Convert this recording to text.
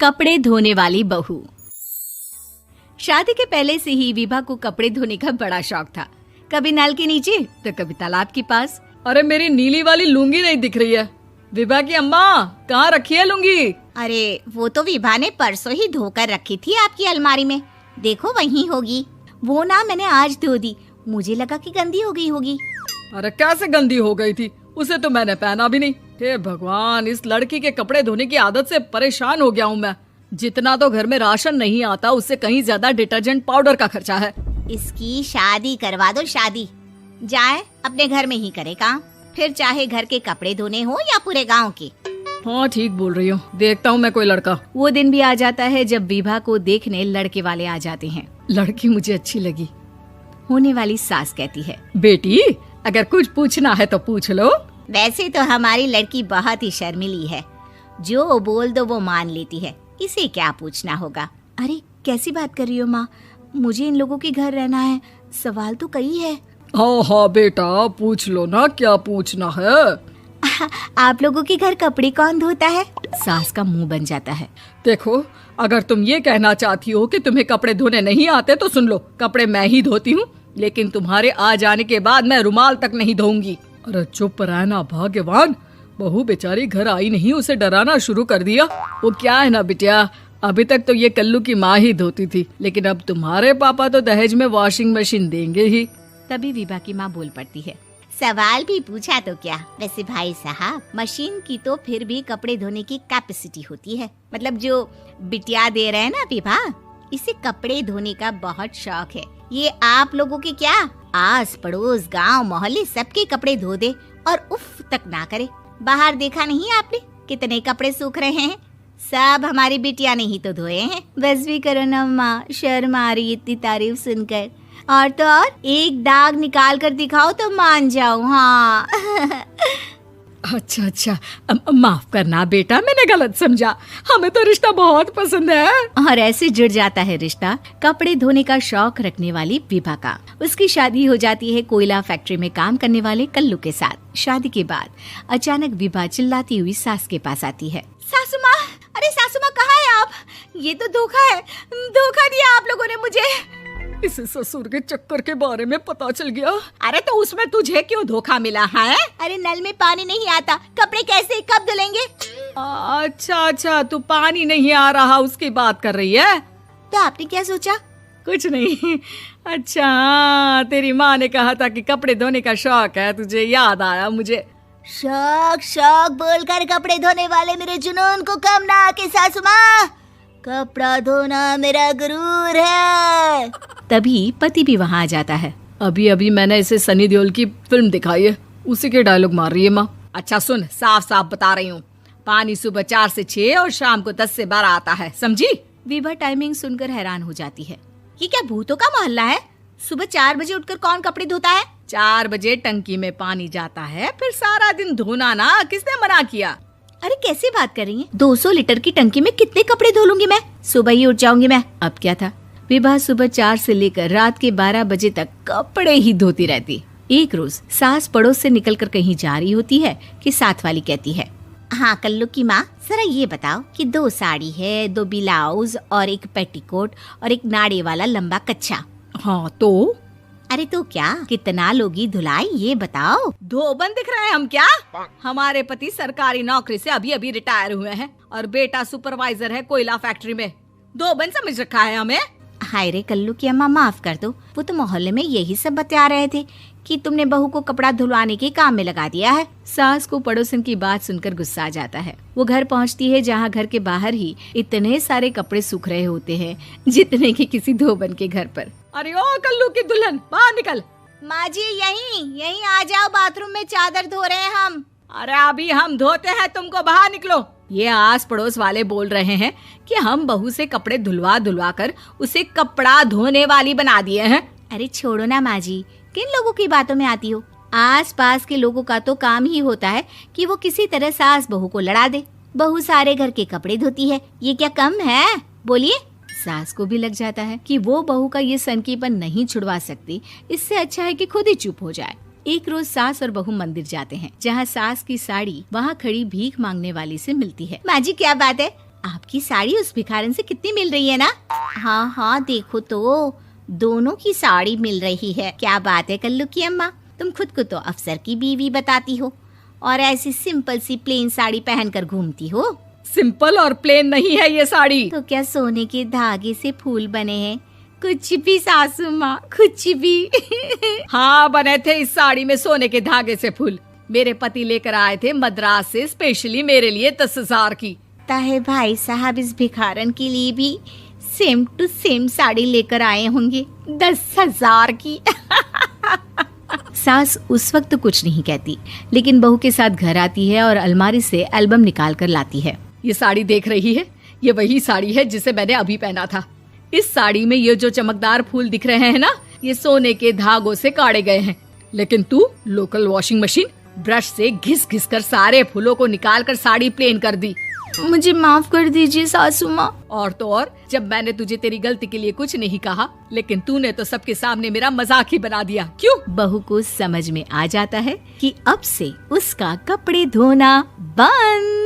कपड़े धोने वाली बहू। शादी के पहले से ही विभा को कपड़े धोने का बड़ा शौक था। कभी नल के नीचे तो कभी तालाब के पास। अरे मेरी नीली वाली लुंगी नहीं दिख रही है। विभा की अम्मा, कहाँ रखी है लुंगी? अरे वो तो विभा ने परसों ही धोकर रखी थी आपकी अलमारी में, देखो वहीं होगी। वो ना मैंने आज धो दी, मुझे लगा कि गंदी हो गई होगी। अरे कैसे गंदी हो गई थी? उसे तो मैंने पहना भी नहीं। हे भगवान, इस लड़की के कपड़े धोने की आदत से परेशान हो गया हूँ मैं। जितना तो घर में राशन नहीं आता, उससे कहीं ज्यादा डिटर्जेंट पाउडर का खर्चा है। इसकी शादी करवा दो, शादी जाए अपने घर में ही करे काम, फिर चाहे घर के कपड़े धोने हो या पूरे गांव के। हाँ ठीक बोल रही हो, देखता हूँ मैं कोई लड़का। वो दिन भी आ जाता है जब विभा को देखने लड़के वाले आ जाते हैं। लड़की मुझे अच्छी लगी। होने वाली सास कहती है, बेटी अगर कुछ पूछना है तो पूछ लो। वैसे तो हमारी लड़की बहुत ही शर्मीली है, जो बोल दो वो मान लेती है, इसे क्या पूछना होगा। अरे कैसी बात कर रही हो माँ, मुझे इन लोगों के घर रहना है, सवाल तो कई है। हाँ हाँ बेटा, पूछ लो ना, क्या पूछना है। आप लोगों के घर कपड़े कौन धोता है? सास का मुंह बन जाता है। देखो, अगर तुम ये कहना चाहती हो कि तुम्हें कपड़े धोने नहीं आते तो सुन लो, कपड़े मैं ही धोती हूँ, लेकिन तुम्हारे आ जाने के बाद मैं रुमाल तक नहीं धोऊंगी। अरे चुप रहना भाग्यवान, बहू बेचारी घर आई नहीं, उसे डराना शुरू कर दिया। वो क्या है ना बिटिया, अभी तक तो ये कल्लू की माँ ही धोती थी, लेकिन अब तुम्हारे पापा तो दहेज में वॉशिंग मशीन देंगे ही। तभी विभा की माँ बोल पड़ती है, सवाल भी पूछा तो क्या। वैसे भाई साहब, मशीन की तो फिर भी कपड़े धोने की कैपेसिटी होती है। मतलब जो बिटिया दे रहे हैं ना विभा, इसे कपड़े धोने का बहुत शौक है। ये आप लोगों के क्या, आस पड़ोस गांव मोहल्ले सबके कपड़े धो दे और उफ तक ना करे। बाहर देखा नहीं आपने कितने कपड़े सूख रहे हैं? सब हमारी बिटिया ने ही तो धोए हैं। बस भी करो ना माँ, शर्म आ रही इतनी तारीफ सुनकर। और तो और एक दाग निकाल कर दिखाओ तो मान जाऊं। हाँ अच्छा, माफ करना बेटा, मैंने गलत समझा। हमें तो रिश्ता बहुत पसंद है। और ऐसे जुड़ जाता है रिश्ता कपड़े धोने का शौक रखने वाली विभा का। उसकी शादी हो जाती है कोयला फैक्ट्री में काम करने वाले कल्लू के साथ। शादी के बाद अचानक विभा चिल्लाती हुई सास के पास आती है। सासू माँ, अरे सासू माँ कहाँ है आप? ये तो धोखा है, धोखा दिया आप लोगों ने मुझे। इसे ससुर के चक्कर के बारे में पता चल गया। अरे तो उसमें तुझे क्यों धोखा मिला है? अरे नल में पानी नहीं आता, कपड़े कैसे कब धुलेंगे? अच्छा, तू पानी नहीं आ रहा उसकी बात कर रही है। तो आपने क्या सोचा? कुछ नहीं। अच्छा, तेरी माँ ने कहा था कि कपड़े धोने का शौक है तुझे, याद आया मुझे। शौक बोलकर कपड़े धोने वाले मेरे जुनून को कम ना आके सासू माँ, कपड़ा धोना मेरा गुरूर है। तभी पति भी वहाँ आ जाता है। अभी मैंने इसे सनी देओल की फिल्म दिखाई है, उसी के डायलॉग मार रही है माँ। अच्छा सुन, साफ बता रही हूँ, पानी सुबह 4 से 6 और शाम को 10 से 12 आता है, समझी? विभा टाइमिंग सुनकर हैरान हो जाती है। ये क्या भूतों का मोहल्ला है? सुबह 4 बजे उठकर कौन कपड़े धोता है? 4 बजे टंकी में पानी जाता है, फिर सारा दिन धोना ना, किसने मना किया? अरे कैसी बात कर रही हैं? 200 लीटर की टंकी में कितने कपड़े धो लूंगी मैं? सुबह ही उठ जाऊंगी मैं। अब क्या था, विभा सुबह 4 से लेकर रात के 12 बजे तक कपड़े ही धोती रहती। एक रोज सास पड़ोस से निकलकर कहीं जा रही होती है कि साथ वाली कहती है, हाँ कल्लू की माँ, जरा ये बताओ कि 2 साड़ी है, 2 ब्लाउज और एक पेटीकोट और एक नाड़े वाला लंबा कच्छा। हाँ तो? अरे तो क्या, कितना लोगी धुलाई ये बताओ। धोबन दिख रहे हैं हम क्या? हमारे पति सरकारी नौकरी से अभी रिटायर हुए हैं और बेटा सुपरवाइजर है कोयला फैक्ट्री में। धोबन समझ रखा है हमें। हाय रे कल्लू की अम्मा, माफ कर दो, वो तो मोहल्ले में यही सब बता रहे थे कि तुमने बहू को कपड़ा धुलवाने के काम में लगा दिया है। सास को पड़ोसन की बात सुनकर गुस्सा आ जाता है। वो घर पहुंचती है जहां घर के बाहर ही इतने सारे कपड़े सूख रहे होते हैं जितने कि किसी धोबन के घर पर। अरे ओ कल्लू की दुल्हन, बाहर निकल। माँ जी यहीं आ जाओ, बाथरूम में चादर धो रहे हैं हम। अरे अभी हम धोते हैं, तुमको बाहर निकलो। ये आस पड़ोस वाले बोल रहे हैं कि हम बहू से कपड़े धुलवा कर उसे कपड़ा धोने वाली बना दिए हैं। अरे छोड़ो ना माँ जी, किन लोगों की बातों में आती हो? आस पास के लोगों का तो काम ही होता है कि वो किसी तरह सास बहू को लड़ा दे। बहू सारे घर के कपड़े धोती है, ये क्या कम है? बोलिए। सास को भी लग जाता है कि वो बहू का ये सनकीपन नहीं छुड़वा सकती, इससे अच्छा है कि खुद ही चुप हो जाए। एक रोज सास और बहू मंदिर जाते हैं, जहाँ सास की साड़ी वहाँ खड़ी भीख मांगने वाली से मिलती है। माँ जी क्या बात है, आपकी साड़ी उस भिखारन से कितनी मिल रही है ना? हाँ हाँ देखो तो, दोनों की साड़ी मिल रही है। क्या बात है कल्लू की अम्मा, तुम खुद को तो अफसर की बीवी बताती हो और ऐसी सिंपल सी प्लेन साड़ी पहनकर घूमती हो। सिंपल और प्लेन नहीं है ये साड़ी। तो क्या सोने के धागे से फूल बने हैं? कुछ भी सासू माँ, कुछ भी। हाँ बने थे इस साड़ी में सोने के धागे से फूल। मेरे पति लेकर आए थे मद्रास से स्पेशली मेरे लिए 10,000 की। ताहे भाई साहब इस भिखारन के लिए भी सेम टू सेम साड़ी लेकर आए होंगे 10,000 की। सास उस वक्त तो कुछ नहीं कहती, लेकिन बहू के साथ घर आती है और अलमारी से एल्बम निकाल कर लाती है। ये साड़ी देख रही है, ये वही साड़ी है जिसे मैंने अभी पहना था। इस साड़ी में ये जो चमकदार फूल दिख रहे हैं ना, ये सोने के धागों से काढ़े गए हैं। लेकिन तू लोकल वॉशिंग मशीन ब्रश से घिस घिस कर सारे फूलों को निकाल कर साड़ी प्लेन कर दी। मुझे माफ कर दीजिए सासू माँ। और तो और, जब मैंने तुझे तेरी गलती के लिए कुछ नहीं कहा, लेकिन तूने तो सबके सामने मेरा मजाक ही बना दिया। क्यों? बहू को समझ में आ जाता है कि अब से उसका कपड़े धोना बंद।